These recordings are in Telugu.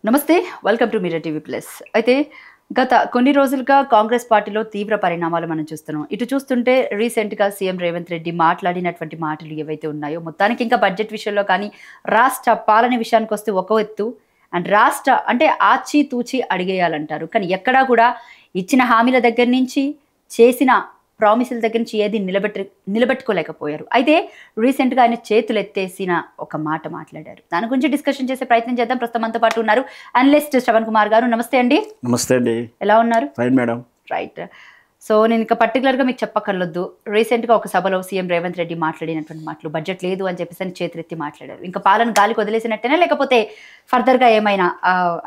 నమస్తే welcome to media TV plus. అయితే గత కొన్ని రోజులుగా కాంగ్రెస్ పార్టీలో తీవ్ర పరిణామాలు మనం చూస్తున్నాం. ఇటు చూస్తుంటే రీసెంట్గా సీఎం రేవంత్ రెడ్డి మాట్లాడినటువంటి మాటలు ఏవైతే ఉన్నాయో మొత్తానికి ఇంకా బడ్జెట్ విషయంలో కానీ రాష్ట్ర పాలన విషయానికి వస్తే ఒక ఎత్తు అండ్ రాష్ట్ర అంటే ఆచి తూచి అడిగేయాలంటారు. కానీ ఎక్కడా కూడా ఇచ్చిన హామీల దగ్గర నుంచి చేసిన ప్రామిసుల దగ్గర నుంచి ఏది నిలబెట్టుకోలేకపోయారు. అయితే రీసెంట్గా ఆయన చేతులు ఎత్తేసిన ఒక మాట మాట్లాడారు. దాని గురించి డిస్కషన్ చేసే ప్రయత్నం చేద్దాం. ప్రస్తుతం మనతో పాటు ఉన్నారు అనలిస్ట్ శ్రవణ్ కుమార్ గారు. నమస్తే అండి. నమస్తే అండి. ఎలా ఉన్నారు? Fine madam. రైట్. సో నేను ఇంకా పర్టికులర్గా మీకు చెప్పక్కర్లొద్దు. రీసెంట్గా ఒక సభలో సీఎం రేవంత్ రెడ్డి మాట్లాడినటువంటి మాటలు బడ్జెట్ లేదు అని చెప్పేసి అని చేతులెత్తి మాట్లాడారు. ఇంకా పాలన గాలికి వదిలేసినట్టేనా లేకపోతే ఫర్దర్గా ఏమైనా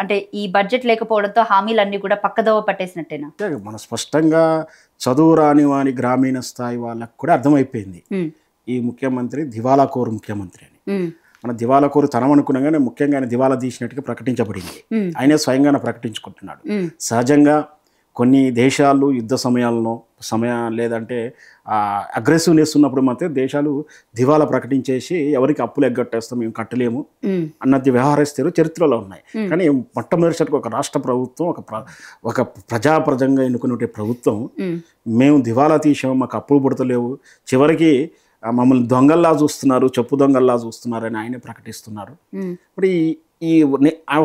అంటే ఈ బడ్జెట్ లేకపోవడంతో హామీలన్నీ కూడా పక్కదోవ పట్టేసినట్టేనా? మన స్పష్టంగా చదువు రాని వాని గ్రామీణ స్థాయి వాళ్ళకు కూడా అర్థమైపోయింది ఈ ముఖ్యమంత్రి దివాలా కోరు ముఖ్యమంత్రి అని. మన దివాలా కోరు తనం అనుకున్నాగానే ముఖ్యంగా ఆయన దివాలా తీసినట్టుగా ప్రకటించబడింది. ఆయనే స్వయంగా ప్రకటించుకుంటున్నాడు. సహజంగా కొన్ని దేశాలు యుద్ధ లేదంటే అగ్రెసివ్నెస్ ఉన్నప్పుడు మాత్రం దేశాలు దివాలా ప్రకటించేసి ఎవరికి అప్పులు ఎగ్గొట్టేస్తాం, మేము కట్టలేము అన్నది వ్యవహరిస్తారు, చరిత్రలో ఉన్నాయి. కానీ మొట్టమొదటిసారిగా ఒక రాష్ట్ర ప్రభుత్వం ఒక ప్రజాప్రజంగా ఎన్నుకునే ప్రభుత్వం మేము దివాలా తీసాము, మాకు అప్పులు పుడతలేవు, చివరికి మమ్మల్ని దొంగల్లా చూస్తున్నారు, చెప్పు దొంగల్లా చూస్తున్నారు అని ఆయనే ప్రకటిస్తున్నారు. ఇప్పుడు ఈ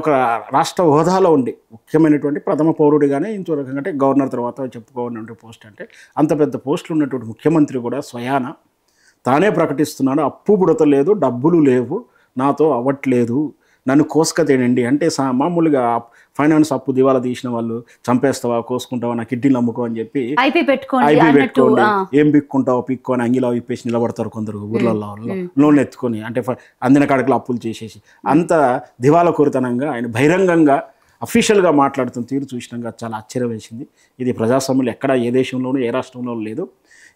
ఒక రాష్ట్ర హోదాలో ఉండి ముఖ్యమైనటువంటి ప్రథమ పౌరుడిగానే ఇంకో రకంగా అంటే గవర్నర్ తర్వాత చెప్పుకోవాలంటే పోస్ట్ అంటే అంత పెద్ద పోస్టులు ఉన్నటువంటి ముఖ్యమంత్రి కూడా స్వయాన తానే ప్రకటిస్తున్నాడు, అప్పు పుడతలేదు, డబ్బులు లేవు, నాతో అవ్వట్లేదు, నన్ను కోసుక తేనండి అంటే మామూలుగా ఫైనాన్స్ అప్పు దివాలా తీసిన వాళ్ళు చంపేస్తావా, కోసుకుంటావా, నా కిడ్నీలు అమ్ముకో అని చెప్పి ఐపీ పెట్టుకోండి, ఏం పిక్కుంటావో పిక్కో అని అంగిలా విప్పేసి నిలబడతారు కొందరు ఊర్లలో లోన్లు ఎత్తుకొని, అంటే అందిన కాడకులు అప్పులు చేసేసి. అంత దివాలా కోరితనంగా ఆయన బహిరంగంగా అఫీషియల్గా మాట్లాడుతున్న తీరు చూసినాక చాలా ఆశ్చర్యం వేసింది. ఇది ప్రజాస్వామ్యంలో ఎక్కడ ఏ దేశంలోనూ ఏ రాష్ట్రంలోనూ లేదు.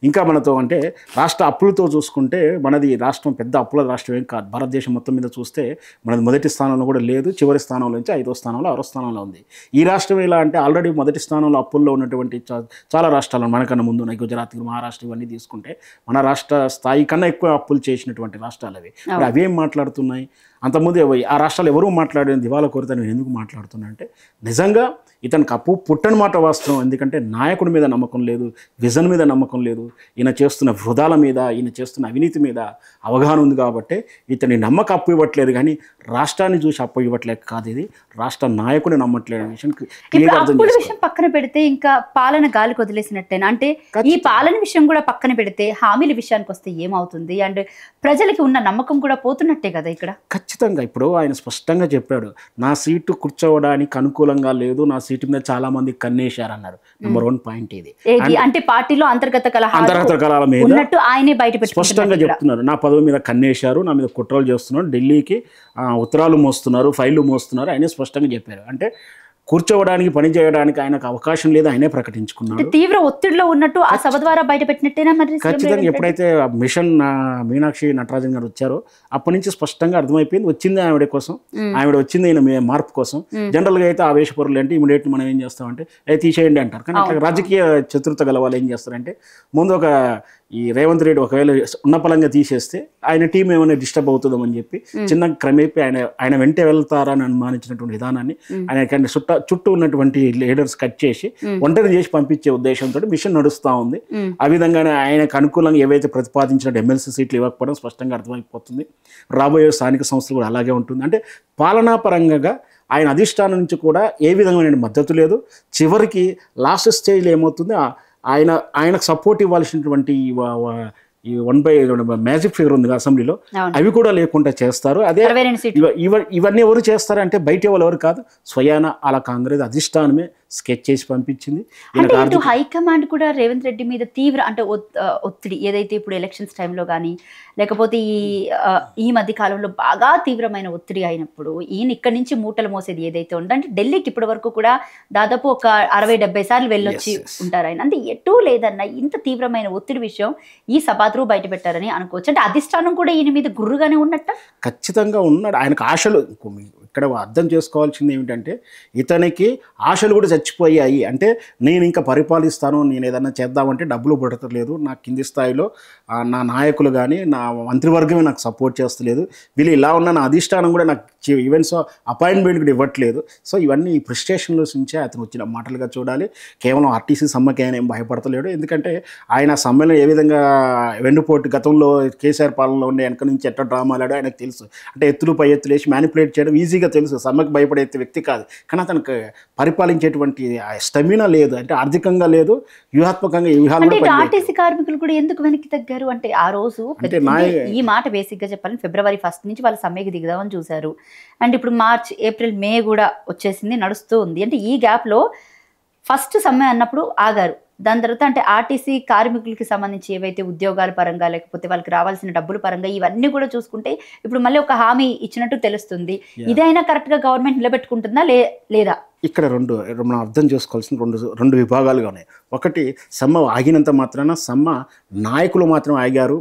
ఇంకా మనతో అంటే రాష్ట్ర అప్పులతో చూసుకుంటే మనది రాష్ట్రం పెద్ద అప్పుల రాష్ట్రం ఏం కాదు. భారతదేశం మొత్తం మీద చూస్తే మనది మొదటి స్థానంలో కూడా లేదు, చివరి స్థానంలో నుంచి 5వ స్థానంలో 6వ స్థానంలో ఉంది. ఈ రాష్ట్రం ఎలా అంటే ఆల్రెడీ మొదటి స్థానంలో అప్పుల్లో ఉన్నటువంటి చాలా రాష్ట్రాలు మనకన్నా ముందు ఉన్నాయి. గుజరాత్, మహారాష్ట్ర ఇవన్నీ తీసుకుంటే మన రాష్ట్ర స్థాయి కన్నా ఎక్కువ అప్పులు చేసినటువంటి రాష్ట్రాలు అవి. ఇప్పుడు అవేం మాట్లాడుతున్నాయి? అంతకుముందు ఆ రాష్ట్రాలు ఎవరూ మాట్లాడిన దివాలా కోరిత నేను ఎందుకు మాట్లాడుతున్నా అంటే నిజంగా ఇతనికి అప్పు పుట్టని మాట వాస్తవం. ఎందుకంటే నాయకుడి మీద నమ్మకం లేదు, విజన్ మీద నమ్మకం లేదు, ఈయన చేస్తున్న వృధాల మీద, ఈయన చేస్తున్న అవినీతి మీద అవగాహన ఉంది కాబట్టి ఇతని నమ్మక అప్పు ఇవ్వట్లేదు. కానీ రాష్ట్రాన్ని చూసి అప్పు ఇవ్వట్లేదు కాదు, ఇది రాష్ట్ర నాయకుడిని నమ్మట్లేదు విషయం విషయం పక్కన పెడితే ఇంకా పాలన గాలికి వదిలేసినట్టేనా? అంటే ఈ పాలన విషయం కూడా పక్కన పెడితే హామీల విషయానికి వస్తే ఏమవుతుంది? అండ్ ప్రజలకి ఉన్న నమ్మకం కూడా పోతున్నట్టే కదా ఇక్కడ. ఖచ్చితంగా ఇప్పుడు ఆయన స్పష్టంగా చెప్పాడు, నా సీటు కూర్చోవడానికి అనుకూలంగా లేదు, నా సీటు మీద చాలా మంది కన్నేశారన్నారు. నెంబర్ 1 పాయింట్ ఇది. అంటే పార్టీలో అంతర్గత కలహాల మీద ఆయనే బయట స్పష్టంగా చెప్తున్నారు, నా పదవి మీద కన్నేశారు, నా మీద కుట్రలు చేస్తున్నారు, ఢిల్లీకి ఉత్తరాలు మోస్తున్నారు, ఫైళ్లు మోస్తున్నారు, ఆయనే స్పష్టంగా చెప్పారు. అంటే కూర్చోవడానికి పని చేయడానికి ఆయనకు అవకాశం లేదు, ఆయనే ప్రకటించుకున్నాడు. తీవ్ర ఒత్తిడిలో ఉన్నట్టు ఆ సభ ద్వారా బయట పెట్టినట్టేనా? మరి ఖచ్చితంగా ఎప్పుడైతే మిషన్ మీనాక్షి నటరాజన్ గారు వచ్చారో అప్పటి నుంచి స్పష్టంగా అర్థమైపోయింది, వచ్చింది ఆవిడ కోసం, ఆవిడ వచ్చింది ఈయన మార్పు కోసం. జనరల్గా అయితే ఆవేశపరులు అంటే ఇమీడియట్ మనం ఏం చేస్తామంటే అది తీసేయండి అంటారు. కానీ అట్లా రాజకీయ చతురత గల వాళ్ళు ఏం చేస్తారంటే ముందు ఒక ఈ రేవంత్ రెడ్డి ఒకవేళ ఉన్నపలంగా తీసేస్తే ఆయన టీం ఏమైనా డిస్టర్బ్ అవుతుందని చెప్పి చిన్న క్రమేపీ ఆయన వెంటే వెళ్తారని అనుమానించినటువంటి విధానాన్ని ఆయన చుట్టూ ఉన్నటువంటి లీడర్స్ కట్ చేసి ఒంటరి చేసి పంపించే ఉద్దేశంతో మిషన్ నడుస్తూ ఉంది. ఆ విధంగానే ఆయనకు అనుకూలంగా ఏవైతే ప్రతిపాదించిన ఎమ్మెల్సీ సీట్లు ఇవ్వకపోవడం స్పష్టంగా అర్థమైపోతుంది. రాబోయే స్థానిక సంస్థలు కూడా అలాగే ఉంటుంది. అంటే పాలనాపరంగా ఆయన అధిష్టానం నుంచి కూడా ఏ విధమైన మద్దతు లేదు. చివరికి లాస్ట్ స్టేజ్లో ఏమవుతుంది, ఆయనకు సపోర్ట్ ఇవ్వాల్సినటువంటి ఈ 1/2 మ్యాజిక్ ఫిగర్ ఉంది అసెంబ్లీలో, అవి కూడా లేకుండా చేస్తారు. అదే ఇవన్నీ ఎవరు చేస్తారంటే బయట వాళ్ళు ఎవరు కాదు, స్వయాన అలా కాంగ్రెస్ అధిష్టానమే స్కెచ్ చేసి పంపించింది. హైకమాండ్ కూడా రేవంత్ రెడ్డి మీద తీవ్ర అంటే ఒత్తిడి ఏదైతే ఇప్పుడు ఎలక్షన్స్ టైంలో కానీ లేకపోతే ఈ మధ్య కాలంలో బాగా తీవ్రమైన ఒత్తిడి అయినప్పుడు ఈయన ఇక్కడి నుంచి మూటలు మోసేది ఏదైతే ఉందో అంటే ఢిల్లీకి ఇప్పటి వరకు కూడా దాదాపు ఒక 60-70 సార్లు వెళ్ళొచ్చి ఉంటారు ఆయన. అంటే ఎటూ లేదన్న ఇంత తీవ్రమైన ఒత్తిడి విషయం ఈ సభాత్రు బయట పెట్టారని అనుకోవచ్చు. అంటే అధిష్టానం కూడా ఈయన మీద గుర్రుగానే ఉన్నట్ట. ఖచ్చితంగా ఉన్నాడు. ఆయనకు ఆశలు ఇక్కడ అర్థం చేసుకోవాల్సింది ఏమిటంటే ఇతనికి ఆశలు కూడా చచ్చిపోయాయి. అంటే నేను ఇంకా పరిపాలిస్తాను, నేను ఏదన్నా చేద్దామంటే డబ్బులు పడతలేదు, నా కింది స్థాయిలో నా నాయకులు కానీ నా మంత్రివర్గమే నాకు సపోర్ట్ చేస్తలేదు, వీళ్ళు ఇలా ఉన్న నా అధిష్టానం కూడా నాకు ఈవెన్ సో అపాయింట్మెంట్ కూడా ఇవ్వట్లేదు. సో ఇవన్నీ ఈ ఫ్రస్ట్రేషన్లో నుంచే అతను వచ్చిన మాటలుగా చూడాలి. కేవలం ఆర్టీసీ సమ్మెకి ఆయన ఏం భయపడతలేడు. ఎందుకంటే ఆయన సమ్మెలో ఏ విధంగా వెన్నుపోటు గతంలో కేసీఆర్ పాలనలో ఉండే వెనక నుంచి ఎట్లా డ్రామాలాడో ఆయనకు తెలుసు. అంటే ఎత్తులు పై ఎత్తులు వేసి మ్యానిపులేట్ చేయడం ఈజీగా తెలుసు. సమ్మెకి భయపడే వ్యక్తి కాదు. కానీ అతనికి పరిపాలించేటువంటి స్టెమినా లేదు, అంటే ఆర్థికంగా లేదు, వ్యూహాత్మకంగా ఈ వ్యూహాలు కూడా పనిచేయట్లేదు. ఆర్టీసీ కార్మికులు కూడా ఎందుకు వెనక్కి తగ్గారు అంటే ఆ రోజు ఈ మాట బేసిక్ గా చెప్పాలని February 1 నుంచి వాళ్ళు సమ్మెకి దిగుదామని చూశారు. అండ్ ఇప్పుడు March, April, May కూడా వచ్చేసింది, నడుస్తూ ఉంది. అంటే ఈ గ్యాప్ లో ఫస్ట్ సమ్మె అన్నప్పుడు ఆగారు. దాని తర్వాత అంటే ఆర్టీసీ కార్మికులకి సంబంధించి ఏవైతే ఉద్యోగాల పరంగా లేకపోతే వాళ్ళకి రావాల్సిన డబ్బుల పరంగా ఇవన్నీ కూడా చూసుకుంటే ఇప్పుడు మళ్ళీ ఒక హామీ ఇచ్చినట్టు తెలుస్తుంది. ఇదైనా కరెక్ట్ గా గవర్నమెంట్ నిలబెట్టుకుంటుందా లేదా? ఇక్కడ మనం అర్థం చేసుకోవాల్సిన రెండు విభాగాలుగా ఉన్నాయి. ఒకటి, సమ్మె ఆగినంత మాత్రాన సమ్మె నాయకులు మాత్రం ఆగారు,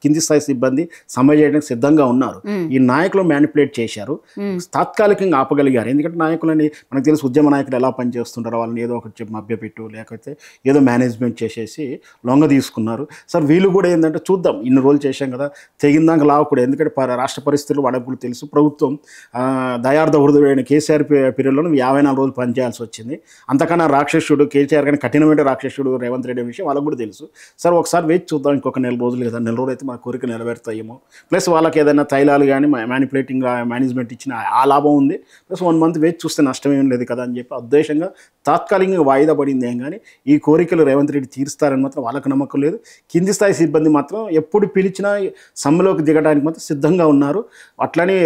కింది స్థాయి సిబ్బంది సమ్మె చేయడానికి సిద్ధంగా ఉన్నారు. ఈ నాయకులు మ్యానిపులేట్ చేశారు, తాత్కాలికంగా ఆపగలిగారు. ఎందుకంటే నాయకులని మనకు తెలుసు, ఉద్యమ నాయకులు ఎలా పనిచేస్తుంటారో వాళ్ళని ఏదో ఒకటి చెప్పి మభ్యపెట్టు లేకపోతే ఏదో మేనేజ్మెంట్ చేసేసి లొంగ తీసుకున్నారు. సార్ వీళ్ళు కూడా ఏంటంటే చూద్దాం, ఇన్ని రోజులు చేశాం కదా, తెగిందాక లావకూడదు. ఎందుకంటే రాష్ట్ర పరిస్థితులు వాళ్ళకు కూడా తెలుసు. ప్రభుత్వం దయార్థ హృదయుడైన కేసీఆర్ పీరియడ్లో 54 రోజులు పనిచేయాల్సి వచ్చింది. అంతకన్నా రాక్షసుడు కేసీఆర్ కానీ కఠినమైన రాక్షసుడు రేవంత్ రెడ్డి విషయం వాళ్ళకు కూడా తెలుసు. సార్ ఒకసారి వేచి చూద్దాం, ఇంకొక 4 రోజులు కదా, 4 రోజులు అయితే మన కోరిక నెరవేరుతాయేమో. ప్లస్ వాళ్ళకి ఏదైనా తైలాలు కానీ మ్యానిపులేటింగ్ మేనేజ్మెంట్ ఇచ్చిన ఆ లాభం ఉంది. ప్లస్ 1 మంత్ వేచి చూస్తే నష్టం ఏం లేదు కదా అని చెప్పి ఉద్దేశంగా తాత్కాలికంగా వాయిదా పడింది. ఏం కానీ ఈ కోరికలు రేవంత్ రెడ్డి తీరుస్తారని మాత్రం వాళ్ళకి నమ్మకం లేదు. కింది స్థాయి సిబ్బంది మాత్రం ఎప్పుడు పిలిచినా సమ్మెలోకి దిగడానికి మాత్రం సిద్ధంగా ఉన్నారు. అట్లనే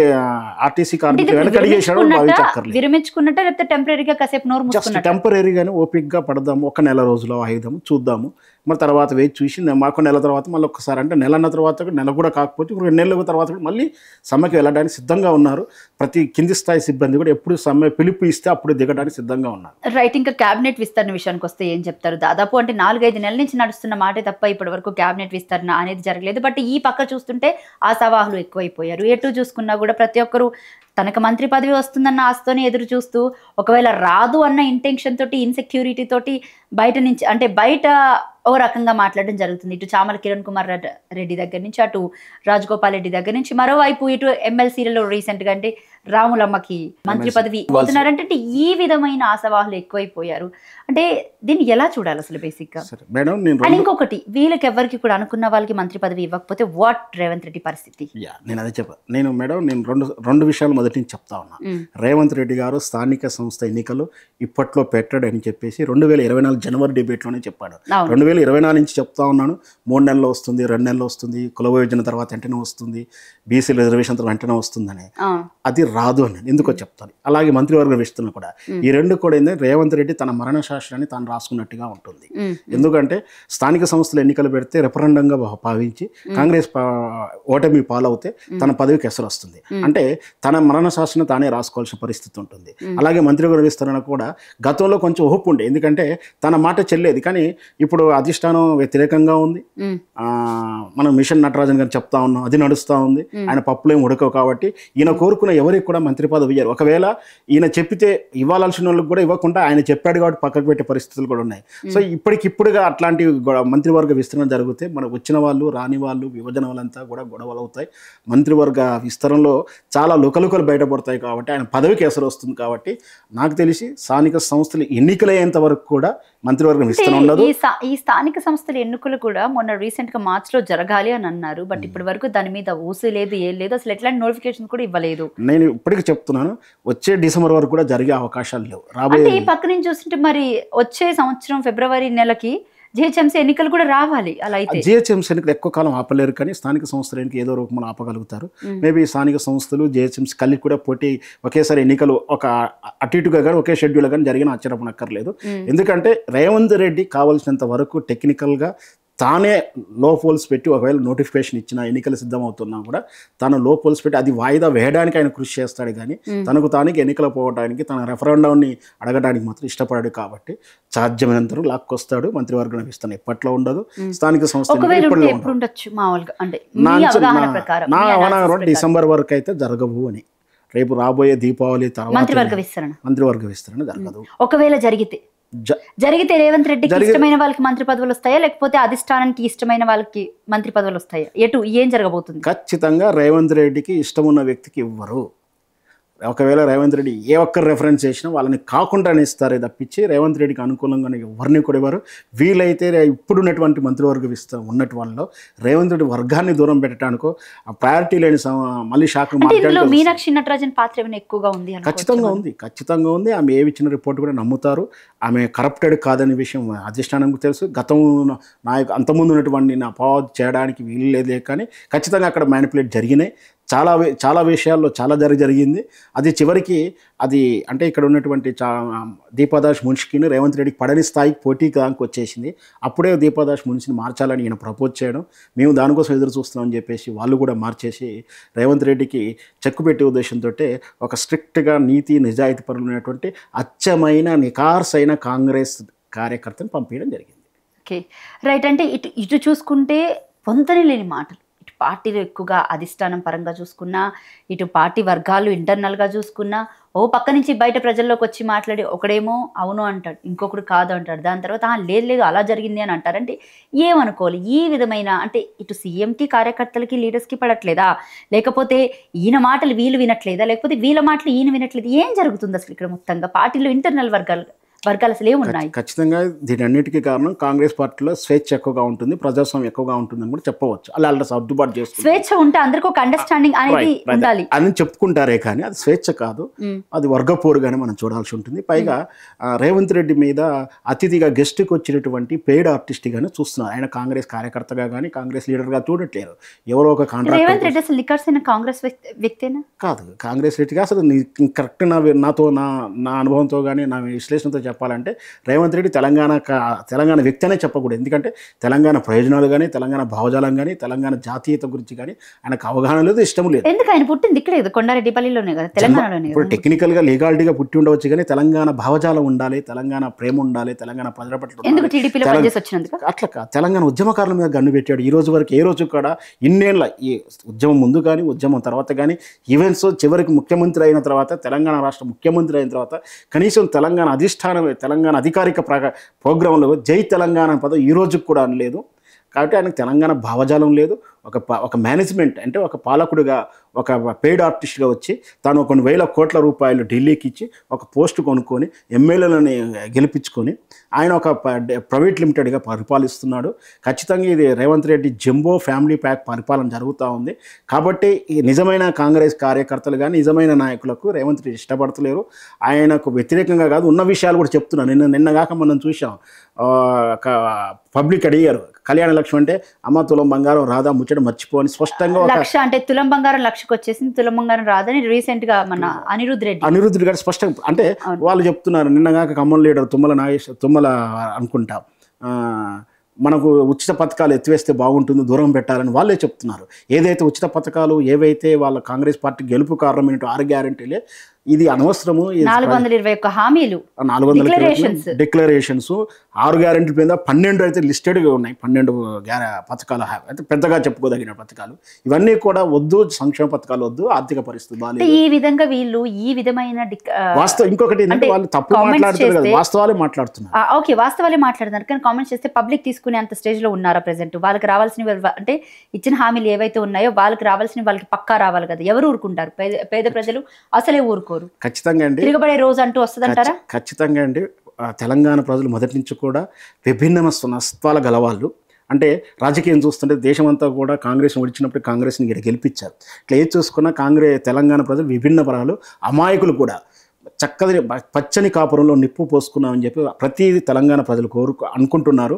ఆర్టీసీ కార్మికులు వెనకడిగేశాడు భావించక్కర్లేదు. విరమించుకున్నట్టు లేకపోతే టెంపరీగా కాసేపు నోరు జస్ట్ టెంపరీగానే ఓపిక్గా పడదాము, ఒక నెల రోజులు ఆగుదాము, చూద్దాము. మరి తర్వాత వేచి చూసి మాకు నెల తర్వాత మళ్ళీ ఒక్కసారి, అంటే నెలన్న తర్వాత నెల కూడా కాకపోతే 2 నెలల తర్వాత కూడా మళ్ళీ సమ్మెకి వెళ్ళడానికి సిద్ధంగా ఉన్నారు. ప్రతి కింది స్థాయి సిబ్బంది కూడా ఎప్పుడు సమ్మె పిలుపు ఇస్తే అప్పుడు దిగడానికి సిద్ధంగా ఉన్నారు. రైట్. ఇంకా క్యాబినెట్ విస్తరణ విషయానికి వస్తే ఏం చెప్తారు? దాదాపు అంటే 4-5 నెలల నుంచి నడుస్తున్న మాటే తప్ప ఇప్పటి వరకు క్యాబినెట్ విస్తరణ అనేది జరగలేదు. బట్ ఈ పక్క చూస్తుంటే ఆశావాహులు ఎక్కువైపోయారు. ఎటు చూసుకున్నా కూడా ప్రతి ఒక్కరు తనకు మంత్రి పదవి వస్తుందన్న ఆశతోనే ఎదురు చూస్తూ, ఒకవేళ రాదు అన్న ఇంటెన్షన్ తోటి, ఇన్సెక్యూరిటీ తోటి బయట నుంచి అంటే బయట ఓ రకంగా మాట్లాడడం జరుగుతుంది. ఇటు చామల కిరణ్ కుమార్ రెడ్డి దగ్గర నుంచి, అటు రాజగోపాల్ రెడ్డి దగ్గర నుంచి, మరోవైపు ఇటు ఎమ్మెల్సీలలో రీసెంట్ గా అంటే రాములమ్మకి మంత్రి పదవి ఇస్తున్నారంటే ఈ విధమైన ఆశావాహులు ఎక్కువైపోయారు. అంటే దీన్ని ఎలా చూడాలి అసలు బేసిక్ గా? అండ్ ఇంకొకటి, వీళ్ళకి ఎవరికి కూడా అనుకున్న వాళ్ళకి మంత్రి పదవి ఇవ్వకపోతే వాట్ రేవంత్ రెడ్డి పరిస్థితి? నేను అదే చెప్పాను. నేను రెండు విషయాలు మొదటి నుంచి చెప్తా ఉన్నా. రేవంత్ రెడ్డి గారు స్థానిక సంస్థ ఎన్నికలు ఇప్పట్లో పెట్టాడని చెప్పేసి 2024 జనవరి డిబేట్లోనే చెప్పాడు. 2024 నుంచి చెప్తా ఉన్నాను, 3 నెలల్లో వస్తుంది, 2 నెలల్లో వస్తుంది, కుల విభజన తర్వాత వెంటనే వస్తుంది, బీసీ రిజర్వేషన్ తర్వాత వెంటనే వస్తుందని. అది రాదు అని ఎందుకో చెప్తాను. అలాగే మంత్రివర్గ విస్తరణ కూడా, ఈ రెండు కూడా ఏంటంటే రేవంత్ రెడ్డి తన మరణ శాస్త్రాన్ని తాను రాసుకున్నట్టుగా ఉంటుంది. ఎందుకంటే స్థానిక సంస్థల ఎన్నికలు పెడితే రెఫరెండంగా భావించి కాంగ్రెస్ ఓటమి పాలవుతే తన పదవికి ఎసరు వస్తుంది. అంటే తన మరణ శాస్త్రాన్ని తానే రాసుకోవాల్సిన పరిస్థితి ఉంటుంది. అలాగే మంత్రివర్గ విస్తరణ కూడా గతంలో కొంచెం హోప్ ఉండే, ఎందుకంటే తన మాట చెల్లేది. కానీ ఇప్పుడు అధిష్టానం వ్యతిరేకంగా ఉంది. మనం మిషన్ నటరాజన్ గారు చెప్తా ఉన్నాం, అది నడుస్తూ ఉంది. ఆయన పప్పులు ఏమి ఉడకవు. కాబట్టి ఈయన కోరుకున్న ఎవరికి కూడా మంత్రి పదవి ఇయ్యారు. ఒకవేళ ఈయన చెప్పితే ఇవ్వాల్సిన వాళ్ళకి కూడా ఇవ్వకుండా ఆయన చెప్పాడు కాబట్టి పక్కకు పెట్టే పరిస్థితులు కూడా ఉన్నాయి. సో ఇప్పటికిప్పుడుగా అట్లాంటి మంత్రివర్గ విస్తరణ జరిగితే మనకు వచ్చిన వాళ్ళు, రాని వాళ్ళు, విభజన వాళ్ళంతా కూడా గొడవలు అవుతాయి. మంత్రివర్గ విస్తరణలో చాలా లుకలుకలు బయటపడతాయి. కాబట్టి ఆయన పదవికి ఎసరు వస్తుంది. కాబట్టి నాకు తెలిసి స్థానిక సంస్థలు ఎన్నికలయ్యేంత వరకు కూడా మంత్రివర్గం విస్తరణ ఉండదు. ఈ స్థానిక సంస్థల ఎన్నికలు కూడా మొన్న రీసెంట్ గా మార్చ్ లో జరగాలి అని అన్నారు. బట్ ఇప్పటి వరకు దాని మీద ఊసు లేదు, ఏం లేదు, అసలు ఎట్లాంటి నోటిఫికేషన్ కూడా ఇవ్వలేదు. నేను ఇప్పటికీ చెప్తున్నాను, వచ్చే డిసెంబర్ వరకు కూడా జరిగే అవకాశాలు లేవు. రాబోయే ఈ పక్క నుంచి చూస్తుంటే మరి వచ్చే సంవత్సరం ఫిబ్రవరి నెలకి జిహెచ్ఎంసీ ఎన్నికలు కూడా రావాలి. అలా అయితే జిహెచ్ఎంసీ ఎన్నికలు ఎక్కువ కాలం ఆపలేరు, కానీ స్థానిక సంస్థల ఎన్నిక ఏదో రూపంలో ఆపగలుగుతారు. మేబీ స్థానిక సంస్థలు జిహెచ్ఎంసీ కలిసి కూడా పోటీ ఒకేసారి ఎన్నికలు ఒక అటు ఇటుగా కానీ ఒకే షెడ్యూల్ కానీ జరిగిన ఆశ్చర్యపడక్కర్లేదు. ఎందుకంటే రేవంత్ రెడ్డి కావాల్సినంత వరకు టెక్నికల్గా తానే లో పోల్స్ పెట్టి, ఒకవేళ నోటిఫికేషన్ ఇచ్చిన ఎన్నికలు సిద్ధమవుతున్నా కూడా తాను లో పోల్స్ పెట్టి అది వాయిదా వేయడానికి ఆయన కృషి చేస్తాడు. కానీ తనకు తానికి ఎన్నికలు పోవడానికి, తన రెఫరెండంని అడగడానికి మాత్రం ఇష్టపడాడు. కాబట్టి సాధ్యమైనంత లాక్కొస్తాడు. మంత్రివర్గం విస్తరణ ఎప్పట్లో ఉండదు. స్థానిక సంస్థ నా అవగాహన డిసెంబర్ వరకు అయితే జరగవు అని. రేపు రాబోయే దీపావళి తర్వాత మంత్రివర్గ విస్తరణ జరగదు. ఒకవేళ జరిగితే రేవంత్ రెడ్డికి ఇష్టమైన వాళ్ళకి మంత్రి పదవులు వస్తాయా, లేకపోతే అధిష్టానానికి ఇష్టమైన వాళ్ళకి మంత్రి పదవులు వస్తాయా? ఏం జరగబోతుంది? ఖచ్చితంగా రేవంత్ రెడ్డికి ఇష్టం ఉన్న వ్యక్తికి ఇవ్వరు. ఒకవేళ రేవంత్ రెడ్డి ఏ ఒక్కరు రెఫరెన్స్ చేసినా వాళ్ళని కాకుండానే ఇస్తారే తప్పించి రేవంత్ రెడ్డికి అనుకూలంగానే ఎవరిని కూడా ఇవ్వరు. వీలైతే ఇప్పుడున్నటువంటి మంత్రివర్గ ఉన్నటువంటి వాళ్ళలో రేవంత్ రెడ్డి వర్గాన్ని దూరం పెట్టడానికో ఆ ప్రయారిటీ లేని మళ్ళీ శాఖలు మీనాక్షి నటరాజన్ పాత్ర ఏమైనా ఎక్కువగా ఉంది? ఖచ్చితంగా ఉంది. ఆమె ఏ ఇచ్చిన రిపోర్ట్ కూడా నమ్ముతారు. ఆమె కరప్టెడ్ కాదనే విషయం అధిష్టానంకు తెలుసు. గతం అంతకుముందు ఉన్నటువంటి నా అపవాదు చేయడానికి వీలు లేదే, కానీ ఖచ్చితంగా అక్కడ మ్యానిపులేట్ జరిగినాయి. చాలా విషయాల్లో చాలా జరిగింది. అది చివరికి అంటే ఇక్కడ ఉన్నటువంటి దీపాదాస్ మున్షికిని రేవంత్ రెడ్డికి పడని స్థాయికి పోటీకి దానికి వచ్చేసింది. అప్పుడే దీపాదాస్ మున్షిని మార్చాలని ఈయన ప్రపోజ్ చేయడం, మేము దానికోసం ఎదురు చూస్తున్నామని చెప్పేసి వాళ్ళు కూడా మార్చేసి రేవంత్ రెడ్డికి చెక్కు పెట్టే ఉద్దేశంతో ఒక స్ట్రిక్ట్గా నీతి నిజాయితీ పరులైనటువంటి అచ్చమైన నికార్సైన కాంగ్రెస్ కార్యకర్తను పంపించడం జరిగింది. Okay, right. అంటే ఇటు చూసుకుంటే పొంతనే లేని మాటలు, ఇటు పార్టీలో ఎక్కువగా అధిష్టానం పరంగా చూసుకున్నా, ఇటు పార్టీ వర్గాలు ఇంటర్నల్గా చూసుకున్నా, ఓ పక్క నుంచి బయట ప్రజల్లోకి వచ్చి మాట్లాడి ఒకడేమో అవును అంటాడు, ఇంకొకడు కాదు అంటాడు, దాని తర్వాత లేదు అలా జరిగింది అని అంటారంటే ఏమనుకోవాలి? ఈ విధమైన అంటే ఇటు సీఎంకి కార్యకర్తలకి లీడర్స్కి పడట్లేదా, లేకపోతే ఈయన మాటలు వీళ్ళు వినట్లేదా, లేకపోతే వీళ్ళ మాటలు ఈయన వినట్లేదు? ఏం జరుగుతుంది అసలు ఇక్కడ మొత్తంగా పార్టీలో ఇంటర్నల్ వర్గాలు అసలు ఏమున్నాయి? ఖచ్చితంగా దీని అన్నిటికీ కారణం కాంగ్రెస్ పార్టీలో స్వేచ్ఛ ఎక్కువగా ఉంటుంది, ప్రజాస్వామ్యం ఎక్కువగా ఉంటుందని కూడా చెప్పవచ్చు. అలా సర్దుబాటు చేస్తుంది. స్వేచ్ఛ ఉంటే అందరికీ ఒక అండర్స్టాండింగ్ అనేది ఉండాలి అని చెప్పుకుంటారే, కానీ అది స్వేచ్ఛ కాదు, అది వర్గపోరుగానే మనం చూడాల్సి ఉంటుంది. పైగా రేవంత్ రెడ్డి మీద అతిథిగా గెస్ట్కి వచ్చినటువంటి పెయిడ్ ఆర్టిస్ట్గానే చూస్తున్నారు. ఆయన కాంగ్రెస్ కార్యకర్తగా కానీ కాంగ్రెస్ లీడర్గా చూడట్లేరు. ఎవరో ఒక కాంట్రాక్ట్. రేవంత్ రెడ్డి అసలు నికర్సైన కాంగ్రెస్ వ్యక్తేనా? కాదు, కాంగ్రెస్ రెడ్డిగా అసలు కరెక్ట్ నా అనుభవంతో కానీ నా విశ్లేషణతో చెప్పాలంటే రేవంత్ రెడ్డి తెలంగాణ వ్యక్తి అనే చెప్పకూడదు. ఎందుకంటే తెలంగాణ ప్రయోజనాలు కానీ, తెలంగాణ భావజాలం కానీ, తెలంగాణ జాతీయత గురించి కానీ ఆయనకు అవగాహన లేదు, ఇష్టం లేదు. ఎందుకు ఆయన పుట్టింది ఇక్కడే కదా, కొండారెడ్డిపల్లిలోనే కదా, తెలంగాణలోనే. ఇప్పుడు టెక్నికల్గా లీగాలిటీగా పుట్టి ఉండవచ్చు, కానీ తెలంగాణ భావజాలం ఉండాలి, తెలంగాణ ప్రేమ ఉండాలి, తెలంగాణ ప్రజల పట్ల అట్లా తెలంగాణ ఉద్యమకారుల మీద గన్ను పెట్టాడు. ఈ రోజు వరకు ఏ రోజు కూడా ఇన్నేళ్ళ ఈ ఉద్యమం ముందు కానీ ఉద్యమం తర్వాత కానీ ఈవెంట్స్ చివరికి ముఖ్యమంత్రి అయిన తర్వాత, తెలంగాణ రాష్ట్ర ముఖ్యమంత్రి అయిన తర్వాత కనీసం తెలంగాణ అధిష్టానం తెలంగాణ అధికారిక ప్రోగ్రాంలో జై తెలంగాణ పదం ఈ రోజుకి కూడా అనలేదు. కాబట్టి ఆయనకు తెలంగాణ భావజాలం లేదు. ఒక మేనేజ్మెంట్ అంటే ఒక పాలకుడిగా, ఒక పెయిడ్ ఆర్టిస్ట్గా వచ్చి తాను కొన్ని వేల కోట్ల రూపాయలు ఢిల్లీకి ఇచ్చి ఒక పోస్టు కొనుక్కొని ఎమ్మెల్యేలని గెలిపించుకొని ఆయన ఒక ప్రైవేట్ లిమిటెడ్గా పరిపాలిస్తున్నాడు. ఖచ్చితంగా ఇది Revanth Reddy jumbo family pack పరిపాలన జరుగుతూ ఉంది. కాబట్టి ఈ నిజమైన కాంగ్రెస్ కార్యకర్తలు కానీ నిజమైన నాయకులకు రేవంత్ రెడ్డి ఇష్టపడతలేరు. ఆయనకు వ్యతిరేకంగా కాదు, ఉన్న విషయాలు కూడా చెప్తున్నాను. నిన్నగాక మనం చూసాం, పబ్లిక్ అడిగారు కళ్యాణ లక్ష్మి అంటే అమ్మ తులం బంగారం రాదా ముచ్చట మర్చిపోని స్పష్టంగా లక్ష అంటే తులం బంగారం లక్షకు వచ్చేసింది, తులం బంగారం రాదని రీసెంట్ గా మన అనిరుద్ధ్ రెడ్డి గారు స్పష్టంగా అంటే వాళ్ళు చెప్తున్నారు. నిన్నగాక ఖమ్మం లీడర్ తుమ్మల అనుకుంటా మనకు ఉచిత పథకాలు ఎత్తివేస్తే బాగుంటుంది, దూరం పెట్టాలని వాళ్ళే చెప్తున్నారు. ఏదైతే ఉచిత పథకాలు ఏవైతే వాళ్ళ కాంగ్రెస్ పార్టీ గెలుపు కారణమైన 6 గ్యారెంటీలే, ఇది అనవసరము. 421 హామీలు, 400 డిక్లరేషన్స్, 6 గ్యారెంటీల మీద 12 అయితే లిస్టెడ్గా ఉన్నాయి. 12 పథకాలు అయితే పెద్దగా చెప్పుకోదగిన పథకాలు. ఇవన్నీ కూడా వద్దు, సంక్షేమ పథకాలు వద్దు, ఆర్థిక పరిస్థితి బాగాలేదు. ఈ విధంగా వీళ్ళు ఈ విధమైన వాస్తవం ఇంకొకటి ఏంటంటే వాళ్ళు తప్పు మాట్లాడుతారు కదా, వాస్తవాలే మాట్లాడుతున్నారు. ఓకే, వాస్తవాలే మాట్లాడుతున్నారు, కానీ కామెంట్స్ చేస్తే పబ్లిక్ తీసుకునే అంత స్టేజ్ లో ఉన్నారా ప్రెసెంట్? వాళ్ళకి రావాల్సినవి అంటే ఇచ్చిన హామీలు ఏవైతే ఉన్నాయో వాళ్ళకి రావాల్సినవి వాళ్ళకి పక్కా రావాలి కదా. ఎవరు ఊరుకుంటారు? పేద ప్రజలు అసలే ఊరుకోరు. ఖచ్చితంగా అండి, తిరగబడే రోజు అంటూ వస్తుందంటారా? ఖచ్చితంగా అండి. తెలంగాణ ప్రజలు మొదటి నుంచి కూడా విభిన్న నష్టాల గలవాళ్ళు. అంటే రాజకీయం చూస్తుంటే దేశమంతా కూడా కాంగ్రెస్ ఓడించినప్పుడు కాంగ్రెస్ని గెలిపించారు. ఇట్లా ఏది చూసుకున్నా తెలంగాణ ప్రజలు విభిన్న పరాలు, అమాయకులు కూడా. చక్కని పచ్చని కాపురంలో నిప్పు పోసుకున్నామని చెప్పి ప్రతి తెలంగాణ ప్రజలు అనుకుంటున్నారు.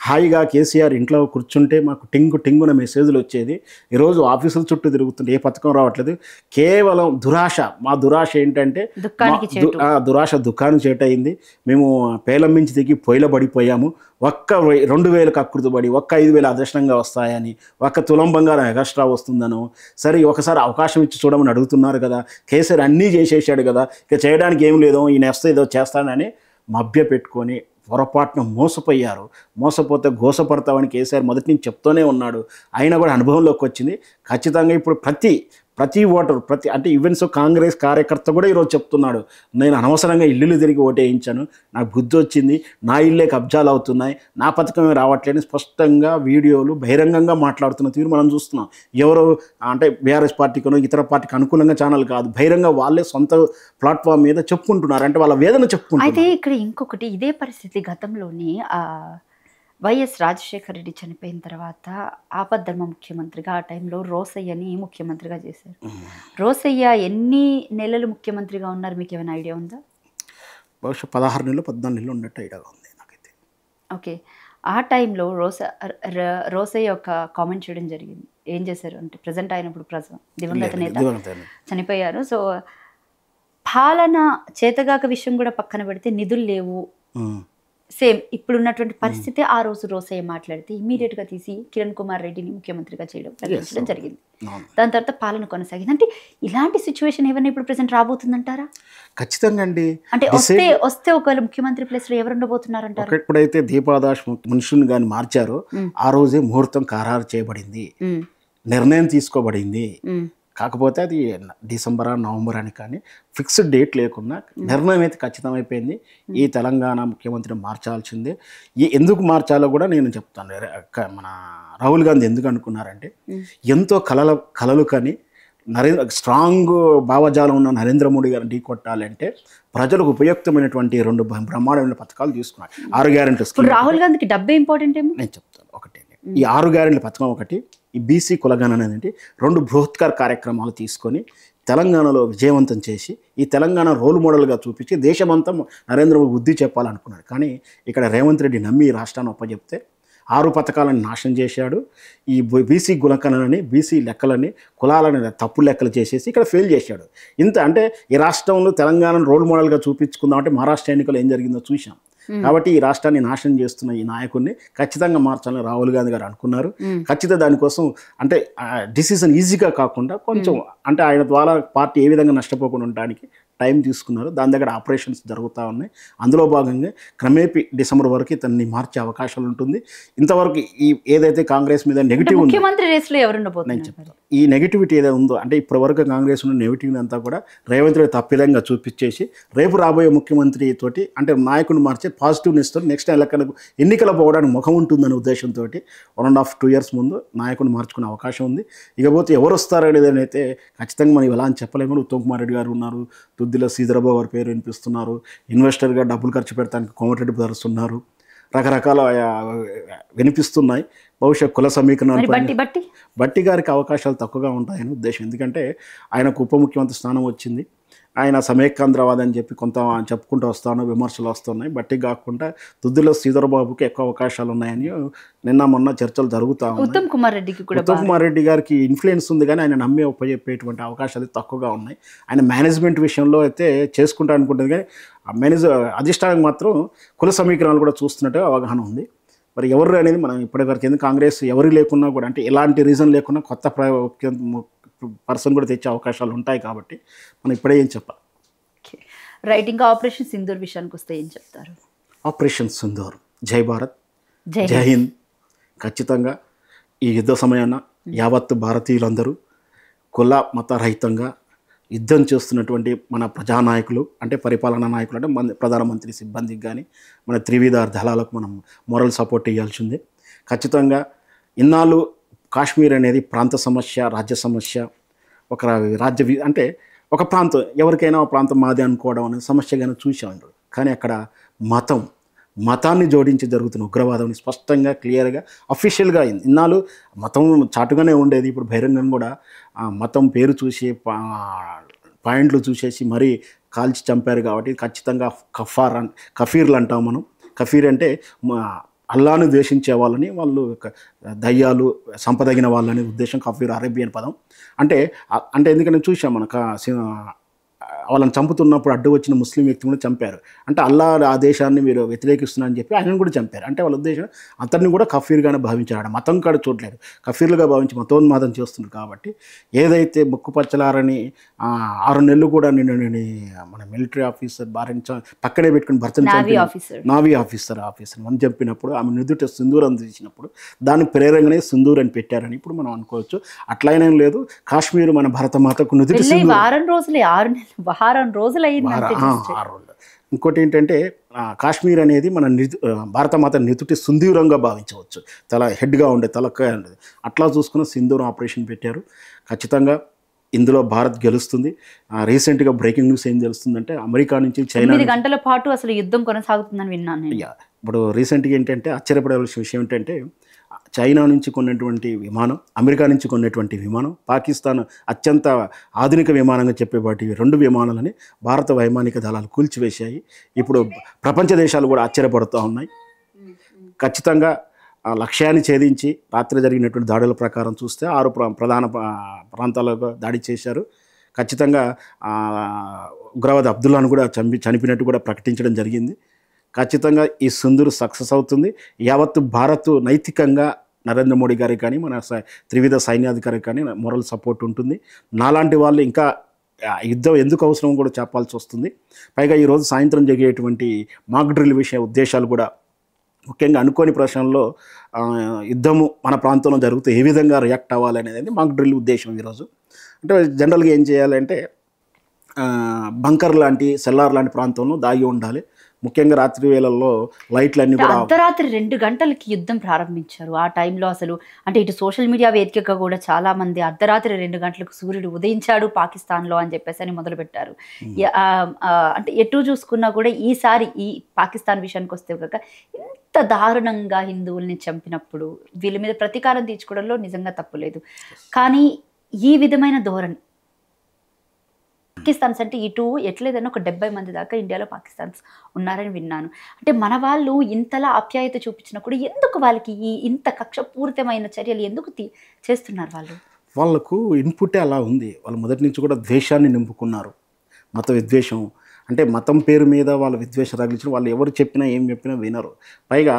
హాయిగా కేసీఆర్ ఇంట్లో కూర్చుంటే మాకు టింగున మెసేజ్లు వచ్చేది. ఈరోజు ఆఫీసుల చుట్టూ తిరుగుతుంటే ఏ పథకం రావట్లేదు. కేవలం దురాశ. మా దురాశ ఏంటంటే దురాశ దుఃఖానికి చేటయింది. మేము పేలం మించి దిగి పొయ్యిల పడిపోయాము. 2,000 కక్కుర్తుపడి 5,000 అదృష్టంగా వస్తాయని, 1 తులం బంగారం ఎగస్ట్రా వస్తుందనో, సరే ఒకసారి అవకాశం ఇచ్చి చూడమని అడుగుతున్నారు కదా, కేసీఆర్ అన్నీ చేసేసాడు కదా, ఇక చేయడానికి ఏం లేదో, ఈయన వస్తే ఏదో చేస్తానని మభ్య పెట్టుకొని పొరపాటున మోసపోయారు. మోసపోతే గోసపడతామని కేసీఆర్ మొదటి నుంచి చెప్తూనే ఉన్నాడు. అయినా కూడా అనుభవంలోకి వచ్చింది. ఖచ్చితంగా ఇప్పుడు ప్రతి ఓటరు అంటే ఈవెన్స్ కాంగ్రెస్ కార్యకర్త కూడా ఈరోజు చెప్తున్నాడు, నేను అనవసరంగా ఇల్లు తిరిగి ఓటేయించాను, నాకు బుద్ధి వచ్చింది, నా ఇల్లే కబ్జాలు అవుతున్నాయి, నా పథకమే రావట్లేదు, స్పష్టంగా వీడియోలు బహిరంగంగా మాట్లాడుతున్న తీరు మనం చూస్తున్నాం. ఎవరో అంటే బీఆర్ఎస్ పార్టీకనో ఇతర పార్టీకి అనుకూలంగా ఛానల్ కాదు, బహిరంగ వాళ్ళే సొంత ప్లాట్ఫామ్ మీద చెప్పుకుంటున్నారు, అంటే వాళ్ళ వేదన చెప్పుకుంటున్నారు. అయితే ఇక్కడ ఇంకొకటి ఇదే పరిస్థితి గతంలోని వైఎస్ రాజశేఖర రెడ్డి చనిపోయిన తర్వాత ఆపద్ధర్మ ముఖ్యమంత్రిగా ఆ టైంలో రోసయ్యని ముఖ్యమంత్రిగా చేశారు. రోసయ్య ఎన్ని నెలలు ముఖ్యమంత్రిగా ఉన్నారు, మీకు ఏమైనా ఐడియా ఉందా? బహుశా 16 నెలలు 14 నెలలు ఉన్నట్టు ఐడియాగా ఉంది నాకైతే. ఓకే, ఆ టైంలో రోసయ్య ఒక కామెంట్ చేయడం జరిగింది. ఏం చేశారు అంటే, ప్రజెంట్ అయినప్పుడు దివంగత నేత చనిపోయారు, సో పాలన చేతగాక విషయం కూడా పక్కన పెడితే నిధులు లేవు, సేమ్ ఇప్పుడు ఉన్నటువంటి పరిస్థితి ఆ రోజు రోసయ్య మాట్లాడితే ఇమీడియట్ గా తీసి కిరణ్ కుమార్ రెడ్డిని ముఖ్యమంత్రిగా ప్రకటించడం జరిగింది. దాని తర్వాత పాలన కొనసాగింది. అంటే ఇలాంటి సిచ్యువేషన్ ఏమైనా ఇప్పుడు ప్రెసెంట్ రాబోతుందంటారా? ఖచ్చితంగా అండి. అంటే వస్తే ఒకవేళ ముఖ్యమంత్రి ప్లేస్ లో ఎవరు ఉండబోతున్నారంటారు? ఎప్పుడైతే దీపాదాస్ మనుషుని కానీ మార్చారో ఆ రోజే ముహూర్తం ఖరారు చేయబడింది, నిర్ణయం తీసుకోబడింది. కాకపోతే అది డిసెంబరా నవంబర్ అని కానీ ఫిక్స్డ్ డేట్ లేకుండా నిర్ణయం అయితే ఖచ్చితమైపోయింది. ఈ తెలంగాణ ముఖ్యమంత్రిని మార్చాల్సిందే. ఎందుకు మార్చాలో కూడా నేను చెప్తాను. మన రాహుల్ గాంధీ ఎందుకు అనుకున్నారంటే, ఎంతో కలలు కానీ స్ట్రాంగ్ భావజాలం ఉన్న నరేంద్ర మోడీ గారిని ఢీ కొట్టాలంటే ప్రజలకు ఉపయుక్తమైనటువంటి 2 బ్రహ్మాండమైన పథకాలు తీసుకున్నారు. 6 గ్యారెంటీలు. రాహుల్ గాంధీకి డబ్బే ఇంపార్టెంట్ ఏమో నేను చెప్తాను. ఒకటే ఈ 6 గ్యారెంటీల పథకం ఒకటి, ఈ బీసీ కులగణన అనేది 2 బృహత్కర కార్యక్రమాలు తీసుకొని తెలంగాణలో విజయవంతం చేసి ఈ తెలంగాణ రోల్ మోడల్గా చూపించి దేశమంతా నరేంద్ర మోడీ బుద్ధి చెప్పాలనుకున్నాడు. కానీ ఇక్కడ రేవంత్ రెడ్డి నమ్మి ఈ రాష్ట్రాన్ని ఒప్పచెప్తే 6 పథకాలను నాశనం చేశాడు. ఈ బీసీ కులగణనని, బీసీ లెక్కలని, కులాలని తప్పు లెక్కలు చేసేసి ఇక్కడ ఫెయిల్ చేశాడు. ఇంత అంటే ఈ రాష్ట్రంలో తెలంగాణను రోల్ మోడల్గా చూపించుకుందామంటే మహారాష్ట్ర ఎన్నికలు ఏం జరిగిందో చూసాం. కాబట్టి ఈ రాష్ట్రాన్ని నాశనం చేస్తున్న ఈ నాయకుడిని ఖచ్చితంగా మార్చాలని రాహుల్ గాంధీ గారు అనుకున్నారు. ఖచ్చితంగా దానికోసం అంటే డిసిజన్ ఈజీగా కాకుండా కొంచెం అంటే ఆయన ద్వారా పార్టీ ఏ విధంగా నష్టపోకుండా ఉండడానికి టైం తీసుకున్నారు. దాని దగ్గర ఆపరేషన్స్ జరుగుతూ ఉన్నాయి. అందులో భాగంగా క్రమేపీ డిసెంబర్ వరకు ఇతన్ని మార్చే అవకాశాలు ఉంటుంది. ఇంతవరకు ఈ ఏదైతే కాంగ్రెస్ మీద నెగిటివ్ ఉందో, ముఖ్యమంత్రి రేస్లో ఎవరు నేను చెప్తాను, ఈ నెగిటివిటీ ఏదైతే ఉందో అంటే ఇప్పటివరకు కాంగ్రెస్ ఉన్న నెగిటివ్ అంతా కూడా రేవంత్ రెడ్డి తప్పిదంగా చూపించేసి రేపు రాబోయే ముఖ్యమంత్రి తోటి అంటే నాయకుడిని మార్చే పాజిటివ్నెస్తో నెక్స్ట్ ఎన్నికల పోవడానికి ముఖం ఉంటుందనే ఉద్దేశంతో 1.5-2 years ముందు నాయకుడిని మార్చుకునే అవకాశం ఉంది. ఇకపోతే ఎవరు వస్తారనేది అయితే ఖచ్చితంగా మనం ఇలా అని చెప్పలేము. ఉత్తమ్ కుమార్ రెడ్డి గారు ఉన్నారు, తుద్దిలో శ్రీధరబాబు గారి పేరు వినిపిస్తున్నారు, ఇన్వెస్టర్గా డబ్బులు ఖర్చు పెడతానికి కోమటిరెడ్డి బ్రదర్స్ ఉన్నారు, రకరకాల వినిపిస్తున్నాయి. బహుశా కుల సమీకరణ బట్టి గారికి అవకాశాలు తక్కువగా ఉంటాయని ఉద్దేశం. ఎందుకంటే ఆయనకు ఉప ముఖ్యమంత్రి స్థానం వచ్చింది, ఆయన సమైక్యాంధ్రవాది అని చెప్పి కొంత చెప్పుకుంటూ వస్తాను, విమర్శలు వస్తున్నాయి. బట్టి కాకుండా తుద్దిలో శ్రీధరబాబుకి ఎక్కువ అవకాశాలు ఉన్నాయని నిన్న మొన్న చర్చలు జరుగుతూ ఉన్నాయి. ఉత్తమ్ కుమార్ రెడ్డి గారికి ఇన్ఫ్లుయెన్స్ ఉంది, కానీ ఆయన నమ్మి ఉపజెప్పేటువంటి అవకాశాలు తక్కువగా ఉన్నాయి. ఆయన మేనేజ్మెంట్ విషయంలో అయితే చేసుకుంటా అనుకుంటుంది, కానీ అధిష్టానం మాత్రం కుల సమీకరణాలు కూడా చూస్తున్నట్టుగా అవగాహన ఉంది. మరి ఎవరు అనేది మనం ఇప్పటివరకు ఎందుకు కాంగ్రెస్ ఎవరు లేకున్నా కూడా అంటే ఎలాంటి రీజన్ లేకున్నా కొత్త పర్సన్ కూడా తెచ్చే అవకాశాలు ఉంటాయి. కాబట్టి మనం ఇప్పుడే ఏం చెప్పాలి. రైట్, ఇంకా ఆపరేషన్ సింధూర్ విషయానికి వస్తే ఏం చెప్తారు? ఆపరేషన్ సింధూర్, జై భారత్, జై హింద్. ఖచ్చితంగా ఈ యుద్ధ సమయాన యావత్తు భారతీయులందరూ కుల మత రహితంగా యుద్ధం చేస్తున్నటువంటి మన ప్రజానాయకులు అంటే పరిపాలనా నాయకులు అంటే ప్రధానమంత్రి సిబ్బందికి కానీ మన త్రివిధ దళాలకు మనం మోరల్ సపోర్ట్ ఇవ్వాల్సిందే. ఖచ్చితంగా ఇన్నాళ్ళు కాశ్మీర్ అనేది ప్రాంత సమస్య, రాజ్య సమస్య, ఒక అంటే ఒక ప్రాంతం ఎవరికైనా ఒక ప్రాంతం మాది అనుకోవడం అనే సమస్యగానే చూసాం. కానీ అక్కడ మతాన్ని జోడించి జరుగుతున్న ఉగ్రవాదం స్పష్టంగా క్లియర్గా అఫీషియల్గా అయింది. ఇన్నాళ్ళు మతం చాటుగానే ఉండేది, ఇప్పుడు బహిరంగంగా కూడా మతం పేరు చూసి పాయింట్లు చూసేసి మరీ కాల్చి చంపారు. కాబట్టి ఖచ్చితంగా కఫీర్లు అంటాం మనం. కఫీర్ అంటే అల్లాను ద్వేషించే వాళ్ళని, వాళ్ళు దయ్యాలు సంపదగిన వాళ్ళని ఉద్దేశం కఫీర్, అరేబియన్ పదం. అంటే ఎందుకంటే చూసాం మనకు వాళ్ళని చంపుతున్నప్పుడు అడ్డు వచ్చిన ముస్లిం వ్యక్తి కూడా చంపారు. అంటే అల్లా ఆ దేశాన్ని మీరు వ్యతిరేకిస్తున్నారని చెప్పి ఆయనను కూడా చంపారు. అంటే వాళ్ళ ఉద్దేశం అతన్ని కూడా కఫీర్గానే భావించాడు. మతం కాడ చూడలేదు, కఫీర్లుగా భావించి మతోన్మాదం చేస్తున్నారు. కాబట్టి ఏదైతే ముక్కుపచ్చలారని 6 నెలలు కూడా నేను మన మిలిటరీ ఆఫీసర్ భార్యని పక్కనే పెట్టుకుని భర్తని నావీ ఆఫీసర్ అని చెప్పినప్పుడు ఆమె నుదుట సింధూరం తీసినప్పుడు దాని ప్రేరణగానే సింధూర్ అని పెట్టారని ఇప్పుడు మనం అనుకోవచ్చు. అట్లయినా లేదు, కాశ్మీర్ మన భరతమాతకు నుదుట వారం రోజులు ఇంకోటి ఏంటంటే కాశ్మీర్ అనేది మన భారతమాత నితుటి సింధూరంగా భావించవచ్చు. తల హెడ్గా ఉండే తలకాయ ఉండేది. అట్లా చూసుకున్న సింధూరం ఆపరేషన్ పెట్టారు. ఖచ్చితంగా ఇందులో భారత్ గెలుస్తుంది. రీసెంట్గా బ్రేకింగ్ న్యూస్ ఏం తెలుస్తుందంటే అమెరికా నుంచి చైనా 9 గంటల పాటు అసలు యుద్ధం కొనసాగుతుందని విన్నాను. ఇప్పుడు రీసెంట్గా ఏంటంటే ఆశ్చర్యపడవలసిన విషయం ఏంటంటే చైనా నుంచి కొన్నటువంటి విమానం, అమెరికా నుంచి కొన్నటువంటి విమానం, పాకిస్తాన్ అత్యంత ఆధునిక విమానంగా చెప్పేవాటి 2 విమానాలని భారత వైమానిక దళాలు కూల్చివేశాయి. ఇప్పుడు ప్రపంచ దేశాలు కూడా ఆశ్చర్యపడుతూ ఉన్నాయి. ఖచ్చితంగా లక్ష్యాన్ని ఛేదించి రాత్రి జరిగినటువంటి దాడుల ప్రకారం చూస్తే 6 ప్రధాన ప్రాంతాలకు దాడి చేశారు. ఖచ్చితంగా ఉగ్రవాది అబ్దుల్లాను కూడా చనిపోయినట్టు కూడా ప్రకటించడం జరిగింది. ఖచ్చితంగా ఈ సింధూర్ సక్సెస్ అవుతుంది. యావత్తు భారత్ నైతికంగా నరేంద్ర మోడీ గారికి కానీ మన త్రివిధ సైన్యాధికారికి కానీ మొరల్ సపోర్ట్ ఉంటుంది. నాలాంటి వాళ్ళు ఇంకా యుద్ధం ఎందుకు అవసరం కూడా చెప్పాల్సి వస్తుంది. పైగా ఈరోజు సాయంత్రం జరిగేటువంటి మాక్ డ్రిల్ ఉద్దేశాలు కూడా ముఖ్యంగా అనుకోని ప్రశ్నల్లో యుద్ధము మన ప్రాంతంలో జరిగితే ఏ విధంగా రియాక్ట్ అవ్వాలి అనేది మాక్ డ్రిల్ ఉద్దేశం ఈరోజు. అంటే జనరల్గా ఏం చేయాలంటే బంకర్ లాంటి సెల్లార్ లాంటి ప్రాంతంలో దాగి ఉండాలి. ముఖ్యంగా రాత్రి వేళల్లో లైట్లన్నీ కూడా అర్ధరాత్రి 2 గంటలకి యుద్ధం ప్రారంభించారు. ఆ టైంలో అసలు అంటే ఇటు సోషల్ మీడియా వేదికగా కూడా చాలా మంది అర్ధరాత్రి 2 గంటలకు సూర్యుడు ఉదయించాడు పాకిస్తాన్లో అని చెప్పేసి అని మొదలుపెట్టారు. అంటే ఎటు చూసుకున్నా కూడా ఈసారి ఈ పాకిస్తాన్ విషయానికి వస్తే కనుక ఇంత దారుణంగా హిందువుల్ని చంపినప్పుడు వీళ్ళ మీద ప్రతీకారం తీర్చుకోవడంలో నిజంగా తప్పులేదు. కానీ ఈ విధమైన ధోరణి పాకిస్తాన్స్ అంటే ఇటు ఎట్లేదన్నా ఒక 70 మంది దాకా ఇండియాలో పాకిస్తాన్స్ ఉన్నారని విన్నాను. అంటే మన వాళ్ళు ఇంతలా ఆప్యాయత చూపించినప్పుడు ఎందుకు వాళ్ళకి ఈ ఇంత కక్షపూరితమైన చర్యలు ఎందుకు చేస్తున్నారు? వాళ్ళకు ఇన్పుటే అలా ఉంది. వాళ్ళు మొదటి నుంచి కూడా ద్వేషాన్ని నింపుకున్నారు. మత విద్వేషం అంటే మతం పేరు మీద వాళ్ళ విద్వేషం రగిలించిన వాళ్ళు ఎవరు చెప్పినా ఏం చెప్పినా వినరు. పైగా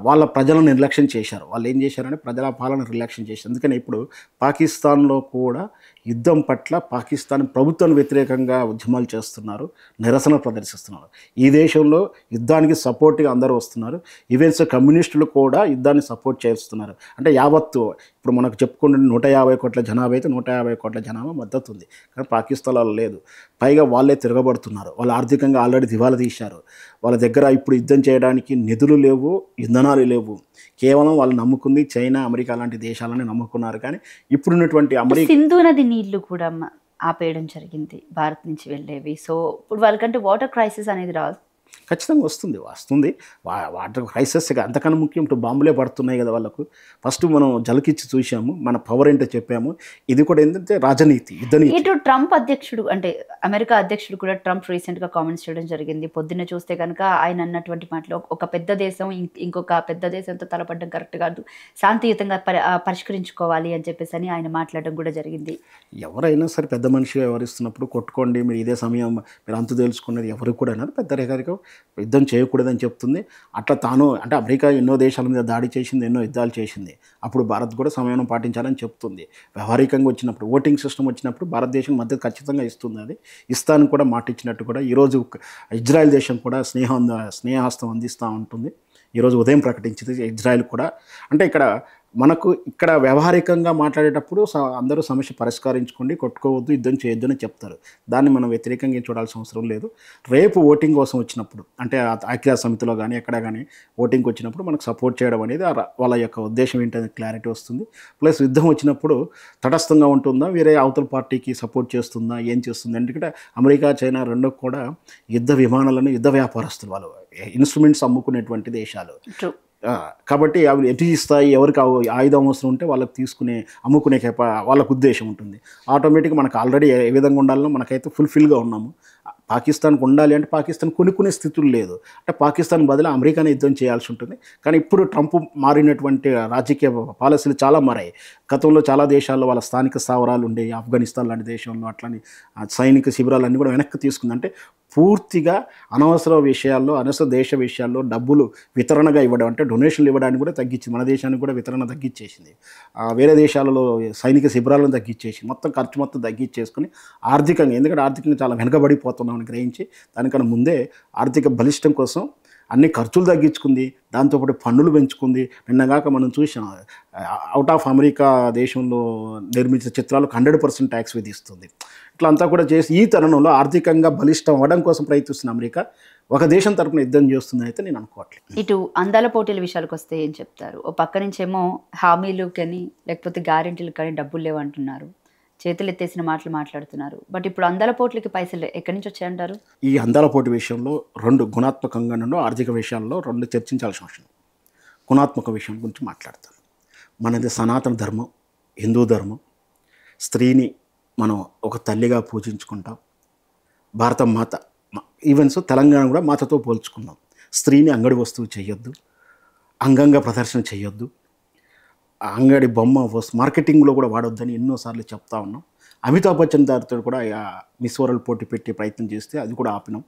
వాళ్ళ ప్రజలను నిర్లక్ష్యం చేశారు. వాళ్ళు ఏం చేశారంటే ప్రజల పాలన నిర్లక్ష్యం చేశారు. అందుకని ఇప్పుడు పాకిస్తాన్లో కూడా యుద్ధం పట్ల పాకిస్తాన్ ప్రభుత్వం వ్యతిరేకంగా ఉద్యమాలు చేస్తున్నారు, నిరసన ప్రదర్శిస్తున్నారు. ఈ దేశంలో యుద్ధానికి సపోర్ట్గా అందరూ వస్తున్నారు. ఈవెన్స్ కమ్యూనిస్టులు కూడా యుద్ధాన్ని సపోర్ట్ చేస్తున్నారు. అంటే యావత్తు ఇప్పుడు మనకు చెప్పుకుంటే 150 కోట్ల జనాభా అయితే 150 కోట్ల జనాభా మద్దతు ఉంది. కానీ పాకిస్తాన్లో లేదు. పైగా వాళ్ళే తిరగబడుతున్నారు. వాళ్ళు ఆర్థికంగా ఆల్రెడీ దివాలా తీశారు. వాళ్ళ దగ్గర ఇప్పుడు యుద్ధం చేయడానికి నిధులు లేవు, ఇంధనాలు లేవు. కేవలం వాళ్ళు నమ్ముకుంది చైనా, అమెరికా లాంటి దేశాలని నమ్ముకున్నారు. కానీ ఇప్పుడున్నటువంటి సింధు నది నీళ్లు కూడా ఆపేయడం జరిగింది భారత్ నుంచి వెళ్ళేవి. సో ఇప్పుడు వాళ్ళకంటే వాటర్ క్రైసిస్ అనేది రాదు. ఖచ్చితంగా వస్తుంది. వాటర్ క్రైసిస్ అంతకన్నా ముఖ్యం. ఇప్పుడు బాంబులే పడుతున్నాయి కదా వాళ్ళకు. ఫస్ట్ మనం జలకిచ్చి చూసాము, మన పవర్ ఏంటో చెప్పాము. ఇది కూడా ఏంటంటే రాజనీతి, యుద్ధనీతి. ఇటు ట్రంప్ అధ్యక్షుడు అంటే అమెరికా అధ్యక్షుడు కూడా ట్రంప్ రీసెంట్గా కామెంట్స్ చేయడం జరిగింది. పొద్దున్న చూస్తే కనుక ఆయన అన్నటువంటి మాటలు ఒక పెద్ద దేశం ఇంకొక పెద్ద దేశంతో తలపడడం కరెక్ట్ కాదు, శాంతియుతంగా పరిష్కరించుకోవాలి అని చెప్పేసి అని ఆయన మాట్లాడడం కూడా జరిగింది. ఎవరైనా సరే పెద్ద మనిషిగా వ్యవహరిస్తున్నప్పుడు కొట్టుకోండి, మీరు ఇదే సమయం మీరు అంతు తెలుసుకున్నది ఎవరు కూడా అన్నారు. పెద్ద రేఖరికం యుద్ధం చేయకూడదని చెప్తుంది. అట్లా తాను అంటే అమెరికా ఎన్నో దేశాల మీద దాడి చేసింది, ఎన్నో యుద్ధాలు చేసింది. అప్పుడు భారత్ కూడా సమయం పాటించాలని చెప్తుంది. వ్యవహారికంగా వచ్చినప్పుడు, ఓటింగ్ సిస్టమ్ వచ్చినప్పుడు భారతదేశం మద్దతు ఖచ్చితంగా ఇస్తుంది. అది ఇస్తాను కూడా మాట ఇచ్చినట్టు కూడా ఈరోజు ఇజ్రాయెల్ దేశం కూడా స్నేహహస్తం అందిస్తూ ఉంటుంది. ఈరోజు ఉదయం ప్రకటించింది ఇజ్రాయెల్ కూడా. అంటే ఇక్కడ వ్యవహారికంగా మాట్లాడేటప్పుడు అందరూ సమస్య పరిష్కరించుకోండి, కొట్టుకోవద్దు, యుద్ధం చేయొద్దు అని చెప్తారు. దాన్ని మనం వ్యతిరేకంగా చూడాల్సిన అవసరం లేదు. రేపు ఓటింగ్ కోసం వచ్చినప్పుడు అంటే ఐక్యరాజ్య సమితిలో కానీ ఎక్కడ కానీ ఓటింగ్కి వచ్చినప్పుడు మనకు సపోర్ట్ చేయడం అనేది వాళ్ళ యొక్క ఉద్దేశం ఏంటనేది క్లారిటీ వస్తుంది. ప్లస్ యుద్ధం వచ్చినప్పుడు తటస్థంగా ఉంటుందా, వేరే అవతల పార్టీకి సపోర్ట్ చేస్తుందా, ఏం చేస్తుంది. ఎందుకంటే అమెరికా, చైనా రెండు కూడా యుద్ధ విమానాలను యుద్ధ వ్యాపారస్తులు, వాళ్ళు ఇన్స్ట్రుమెంట్స్ అమ్ముకునేటువంటి దేశాలు. కాబట్టి అవి ఎటు ఇస్తాయి, ఎవరికి ఆయుధం అవసరం ఉంటే వాళ్ళకి అమ్ముకునే వాళ్ళకు ఉద్దేశం ఉంటుంది. ఆటోమేటిక్గా మనకు ఆల్రెడీ ఏ విధంగా ఉండాలనో మనకైతే ఫుల్ఫిల్గా ఉన్నాము. పాకిస్తాన్కి ఉండాలి అంటే పాకిస్తాన్ కొనుక్కునే స్థితులు లేదు. అంటే పాకిస్తాన్ బదులు అమెరికానే యుద్ధం చేయాల్సి ఉంటుంది. కానీ ఇప్పుడు ట్రంప్ మారినటువంటి రాజకీయ పాలసీలు చాలా మారాయి. గతంలో చాలా దేశాల్లో వాళ్ళ స్థానిక స్థావరాలు ఉండేవి. ఆఫ్ఘనిస్తాన్ లాంటి దేశంలో అట్లని సైనిక శిబిరాలన్నీ కూడా వెనక్కి తీసుకుంది. అంటే పూర్తిగా అనవసర విషయాల్లో, అనవసర దేశ విషయాల్లో డబ్బులు వితరణగా ఇవ్వడం, అంటే డొనేషన్లు ఇవ్వడానికి కూడా తగ్గించింది. మన దేశానికి కూడా వితరణ తగ్గించేసింది. వేరే దేశాలలో సైనిక శిబిరాలను తగ్గించేసి మొత్తం ఖర్చు మొత్తం తగ్గించేసుకుని ఆర్థికంగా, ఎందుకంటే ఆర్థికంగా చాలా వెనకబడిపోతున్నామని గ్రహించి దానికన్నా ముందే ఆర్థిక బలిష్టం కోసం అన్ని ఖర్చులు తగ్గించుకుంది. దాంతోపాటు పన్నులు పెంచుకుంది. నిన్నగాక మనం చూసాం, అవుట్ ఆఫ్ అమెరికా దేశంలో నిర్మించిన చిత్రాలకు 100% ట్యాక్స్ విధిస్తుంది. ఇట్లా అంతా కూడా చేసి ఈ తరుణంలో ఆర్థికంగా బలిష్టం అవ్వడం కోసం ప్రయత్నిస్తున్న అమెరికా ఒక దేశం తరపున యుద్ధం చేస్తుంది అయితే నేను అనుకోవట్లేదు. ఇటు అందాల పోటీల విషయాలకు వస్తే ఏం చెప్తారు? ఓ పక్క నుంచేమో హామీలు కానీ లేకపోతే గ్యారెంటీలు కానీ డబ్బులు లేవు అంటున్నారు, చేతులు ఎత్తేసిన మాటలు మాట్లాడుతున్నారు. బట్ ఇప్పుడు అందాల పోటీలకి పైసలు ఎక్కడి నుంచి వచ్చాయంటారు? ఈ అందాల పోటీ విషయంలో రెండు గుణాత్మకంగా నుండి ఆర్థిక విషయాల్లో రెండు చర్చించాల్సిన అవసరం. గుణాత్మక విషయం గురించి మాట్లాడతాను. మనది సనాతన ధర్మం, హిందూ ధర్మం. స్త్రీని మనం ఒక తల్లిగా పూజించుకుంటాం. భారత మాత ఈవెన్స్ తెలంగాణ కూడా మాతతో పోల్చుకున్నాం. స్త్రీని అంగడి వస్తువు చేయొద్దు, అంగంగా ప్రదర్శన చేయొద్దు, అంగడి బొమ్మ మార్కెటింగ్లో కూడా వాడొద్దని ఎన్నోసార్లు చెప్తా ఉన్నాం. అమితాబ్ బచ్చన్ గారితో కూడా మిస్ వరల్డ్ పోటీ పెట్టే ప్రయత్నం చేస్తే అది కూడా ఆపినాం.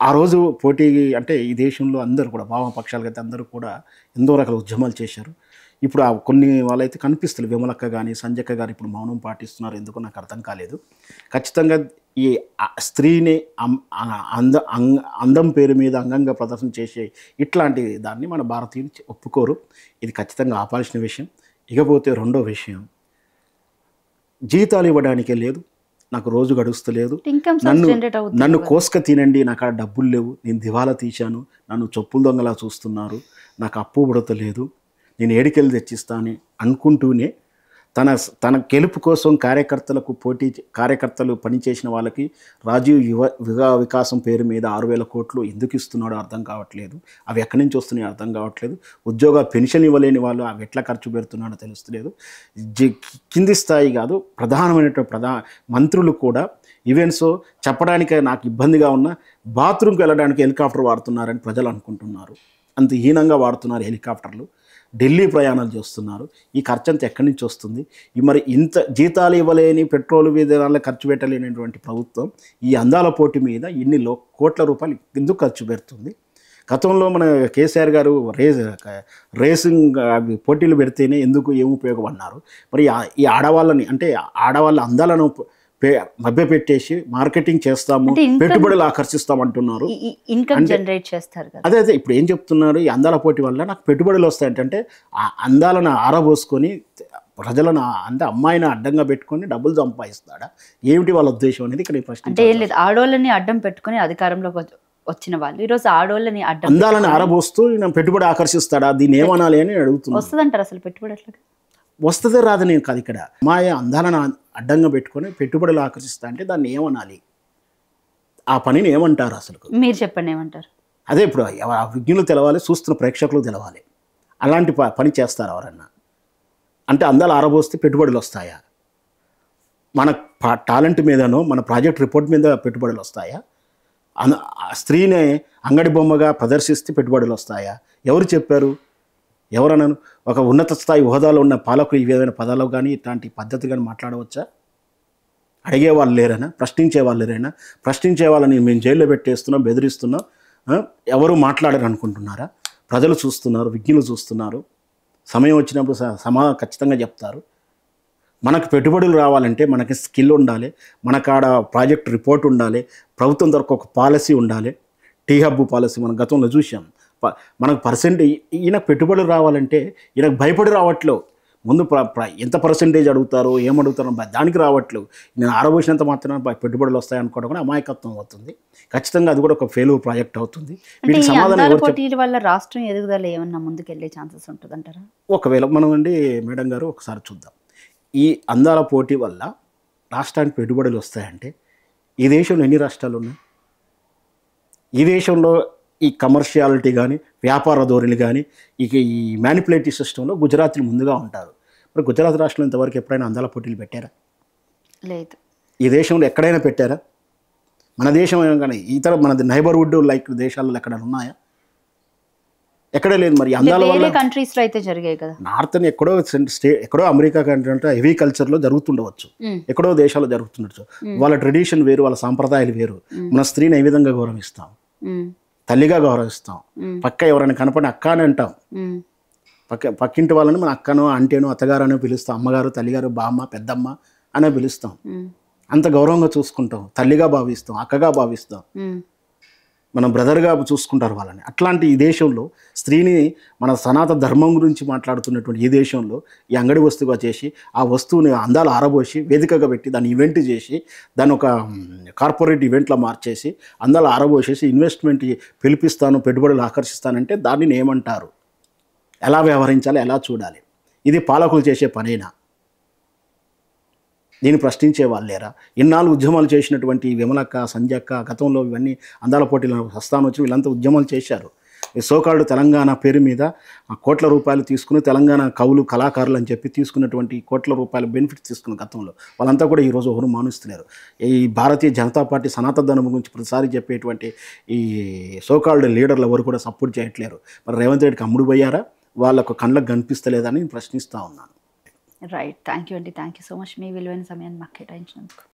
ఆ రోజు పోటీ అంటే ఈ దేశంలో అందరూ కూడా వామపక్షాలు అయితే అందరూ కూడా ఎంతో రకాల ఉద్యమాలు చేశారు. ఇప్పుడు కొన్ని వాళ్ళైతే కనిపిస్తుంది, విమలక్క కానీ సంజక్క గారు ఇప్పుడు మౌనం పాటిస్తున్నారు. ఎందుకో నాకు అర్థం కాలేదు. ఖచ్చితంగా ఈ స్త్రీని అందం పేరు మీద అంగంగా ప్రదర్శన చేసే ఇట్లాంటి దాన్ని మన భారతీయులు ఒప్పుకోరు. ఇది ఖచ్చితంగా ఆపాల్సిన విషయం. ఇకపోతే రెండో విషయం, జీతాలు ఇవ్వడానికే లేదు, నాకు రోజు గడుస్తలేదు, నన్ను కోసుక తినండి, నాకు ఆ డబ్బులు లేవు, నేను దివాలా తీశాను, నన్ను చెప్పుల దొంగలా చూస్తున్నారు, నాకు అప్పు పుడతలేదు, నేను ఏడికెళ్ళి తెచ్చిస్తాను అనుకుంటూనే తన గెలుపు కోసం కార్యకర్తలు పనిచేసిన వాళ్ళకి రాజీవ్ యువ వికాసం పేరు మీద 6,000 కోట్లు ఎందుకు ఇస్తున్నాడో అర్థం కావట్లేదు. అవి ఎక్కడి నుంచి వస్తున్నాయో అర్థం కావట్లేదు. ఉద్యోగ పెన్షన్ ఇవ్వలేని వాళ్ళు అవి ఎట్లా ఖర్చు పెడుతున్నాడో తెలుస్తలేదు. కింది స్థాయి కాదు, ప్రధానమైనటువంటి మంత్రులు కూడా ఈవెంట్స్ చెప్పడానికి నాకు ఇబ్బందిగా ఉన్న బాత్రూమ్కి వెళ్ళడానికి హెలికాప్టర్ వాడుతున్నారని ప్రజలు అనుకుంటున్నారు. అంత హీనంగా వాడుతున్నారు హెలికాప్టర్లు. ఢిల్లీ ప్రయాణాలు చేస్తున్నారు. ఈ ఖర్చు అంతా ఎక్కడి నుంచి వస్తుంది? మరి ఇంత జీతాలు ఇవ్వలేని, పెట్రోల్ విధానాల్లో ఖర్చు పెట్టలేనటువంటి ప్రభుత్వం ఈ అందాల పోటీ మీద ఇన్ని కోట్ల రూపాయలు ఎందుకు ఖర్చు పెడుతుంది? గతంలో మన కేసీఆర్ గారు రేసింగ్ పోటీలు పెడితేనే ఎందుకు ఏం ఉపయోగం అన్నారు. మరి ఈ ఆడవాళ్ళని, అంటే ఆడవాళ్ళ అందాలను మభ్యపెట్టేసి మార్కెటింగ్ చేస్తాము, పెట్టుబడులు ఆకర్షిస్తాం అంటున్నారు. ఇన్కమ్ జనరేట్ చేస్తారు. అదే ఇప్పుడు ఏం చెప్తున్నారు, ఈ అందాల పోటీ వల్ల నాకు పెట్టుబడులు వస్తాయంటే ఆ అందాలను ఆరబోసుకొని ప్రజలను, అంటే అమ్మాయిని అడ్డంగా పెట్టుకొని డబ్బులు సంపాదిస్తాడా? ఏమిటి వాళ్ళ ఉద్దేశం అనేది ఇక్కడ ప్రశ్న. అంటే ఏం లేదు, ఆడోళ్ళని అడ్డం పెట్టుకుని అధికారంలోకి వచ్చిన వాళ్ళు ఈరోజు ఆడోళ్ళని అందాలను ఆరబోస్తూ పెట్టుబడి ఆకర్షిస్తాడా? దీన్ని ఏమనాలి అని అడుగుతున్నా. వస్తుందంటారు అసలు పెట్టుబడి? అట్లా వస్తుందే రాదు నేను కాదు. ఇక్కడ అమ్మాయి అందాలను అడ్డంగా పెట్టుకొని పెట్టుబడులు ఆకర్షిస్తా అంటే దాన్ని ఏమనాలి? ఆ పనిని ఏమంటారు అసలు? మీరు చెప్పండి, ఏమంటారు? అదే ఇప్పుడు విజ్ఞులు తెలవాలి, చూస్తున్న ప్రేక్షకులు తెలవాలి. అలాంటి పని చేస్తారు ఎవరన్నా? అంటే అందాలు ఆరబోస్తే పెట్టుబడులు వస్తాయా? మన టాలెంట్ మీదనో మన ప్రాజెక్ట్ రిపోర్ట్ మీద పెట్టుబడులు వస్తాయా? స్త్రీని అంగడి బొమ్మగా ప్రదర్శిస్తే పెట్టుబడులు వస్తాయా? ఎవరు చెప్పారు? ఎవరన్నాను? ఒక ఉన్నత స్థాయి హోదాలో ఉన్న పాలకులు ఈ విధమైన పదాలు కానీ ఇట్లాంటి పద్ధతి కానీ మాట్లాడవచ్చా? అడిగేవాళ్ళు లేరైనా? ప్రశ్నించే వాళ్ళు లేరైనా? ప్రశ్నించే వాళ్ళని మేము జైల్లో పెట్టేస్తున్నాం, బెదిరిస్తున్నాం, ఎవరు మాట్లాడరు అనుకుంటున్నారా? ప్రజలు చూస్తున్నారు, విజ్ఞులు చూస్తున్నారు. సమయం వచ్చినప్పుడు ఖచ్చితంగా చెప్తారు. మనకు పెట్టుబడులు రావాలంటే మనకి స్కిల్ ఉండాలి, మనకాడ ప్రాజెక్ట్ రిపోర్ట్ ఉండాలి, ప్రభుత్వం తరపు ఒక పాలసీ ఉండాలి. టీ హబ్ పాలసీ మనం గతంలో చూసాం. మనకు ఈయనకు పెట్టుబడులు రావాలంటే ఈయనకు భయపడి రావట్లేదు. ముందు ఎంత పర్సెంటేజ్ అడుగుతారో ఏమడుగుతారో దానికి రావట్లేదు. నేను ఆరబోసినంత మాత్రం పెట్టుబడులు వస్తాయనుకోవడం కూడా అమాయకత్వం అవుతుంది. ఖచ్చితంగా అది కూడా ఒక ఫెయిల్యూర్ ప్రాజెక్ట్ అవుతుంది. వీటికి సమాధానం పోటీల వల్ల రాష్ట్రం ఎదుగుదల ఏమన్నా ముందుకు వెళ్ళే ఛాన్సెస్ ఉంటుందంటారా? ఒకవేళ మనం మేడం గారు ఒకసారి చూద్దాం. ఈ అందాల పోటీ వల్ల రాష్ట్రానికి పెట్టుబడులు వస్తాయంటే ఈ దేశంలో ఎన్ని రాష్ట్రాలు ఉన్నాయి? ఈ దేశంలో ఈ కమర్షియాలిటీ కానీ, వ్యాపార ధోరణి కానీ, ఈ మ్యానిపులేటివ్ సిస్టంలో గుజరాతీలు ముందుగా ఉంటారు. మరి గుజరాత్ రాష్ట్రంలో ఇంతవరకు ఎప్పుడైనా అందాల పోటీలు పెట్టారా? లేదు. ఈ దేశంలో ఎక్కడైనా పెట్టారా? మన దేశం కానీ ఇతర మన నైబర్హుడ్ లైక్ దేశాలలో ఎక్కడ ఉన్నాయా? ఎక్కడే లేదు. మరి అందాల వల్ల కంట్రీస్ లో అయితే జరిగాయి కదా. నార్త్ అని ఎక్కడో ఎక్కడో అమెరికా కంట్రీ అంటే హెవీ కల్చర్లో జరుగుతుండవచ్చు, ఎక్కడో దేశాల్లో జరుగుతుండొచ్చు. వాళ్ళ ట్రెడిషన్ వేరు, వాళ్ళ సాంప్రదాయాలు వేరు. మన స్త్రీని ఏ విధంగా గౌరవిస్తాం? తల్లిగా గౌరవిస్తాం. పక్క ఎవరైనా కనపడి అక్క అని అంటాం. పక్కింటి వాళ్ళని మన అక్కనో అంటేనో అత్తగారు అనో పిలుస్తాం. అమ్మగారు, తల్లిగారు, బామ్మ, పెద్దమ్మ అనే పిలుస్తాం. అంత గౌరవంగా చూసుకుంటాం. తల్లిగా భావిస్తాం, అక్కగా భావిస్తాం, మనం బ్రదర్గా చూసుకుంటారు వాళ్ళని. అట్లాంటి ఈ దేశంలో స్త్రీని మన సనాతన ధర్మం గురించి మాట్లాడుతున్నటువంటి ఈ దేశంలో ఈ అంగడి వస్తువుగా చేసి ఆ వస్తువుని అందాలు ఆరబోసి వేదికగా పెట్టి దాన్ని ఈవెంట్ చేసి దాన్ని ఒక కార్పొరేట్ ఈవెంట్లో మార్చేసి అందాలు ఆరబోసేసి ఇన్వెస్ట్మెంట్ పిలిపిస్తాను, పెట్టుబడులు ఆకర్షిస్తానంటే దాన్ని ఏమంటారు? ఎలా వ్యవహరించాలి, ఎలా చూడాలి? ఇది పాలకులు చేసే పనేనా? దీన్ని ప్రశ్నించే వాళ్ళు లేరా? ఇన్నాళ్ళు ఉద్యమాలు చేసినటువంటి విమలక్క, సంజక్క, గతంలో ఇవన్నీ అందాల పోటీలు హస్తాను వచ్చి వీళ్ళంతా ఉద్యమాలు చేశారు. ఈ సోకాళ్ళు తెలంగాణ పేరు మీద కోట్ల రూపాయలు తీసుకుని తెలంగాణ కవులు, కళాకారులు అని చెప్పి తీసుకున్నటువంటి కోట్ల రూపాయల బెనిఫిట్స్ తీసుకున్న గతంలో వాళ్ళంతా కూడా ఈరోజు ఎవరు మానుస్తున్నారు. ఈ భారతీయ జనతా పార్టీ సనాతన ధర్మం గురించి ప్రతిసారి చెప్పేటువంటి ఈ సోకాళ్ళు లీడర్లు ఎవరు కూడా సపోర్ట్ చేయట్లేరు. మరి రేవంత్ రెడ్డికి అమ్ముడు పోయారా? వాళ్ళకు కళ్ళకు కనిపిస్తలేదని నేను ప్రశ్నిస్తూ ఉన్నాను. రైట్. థ్యాంక్ యూ అండి. థ్యాంక్ యూ సో మచ్ మీ విలువైన సమయాన్ని మాకు కేటాయించినందుకు.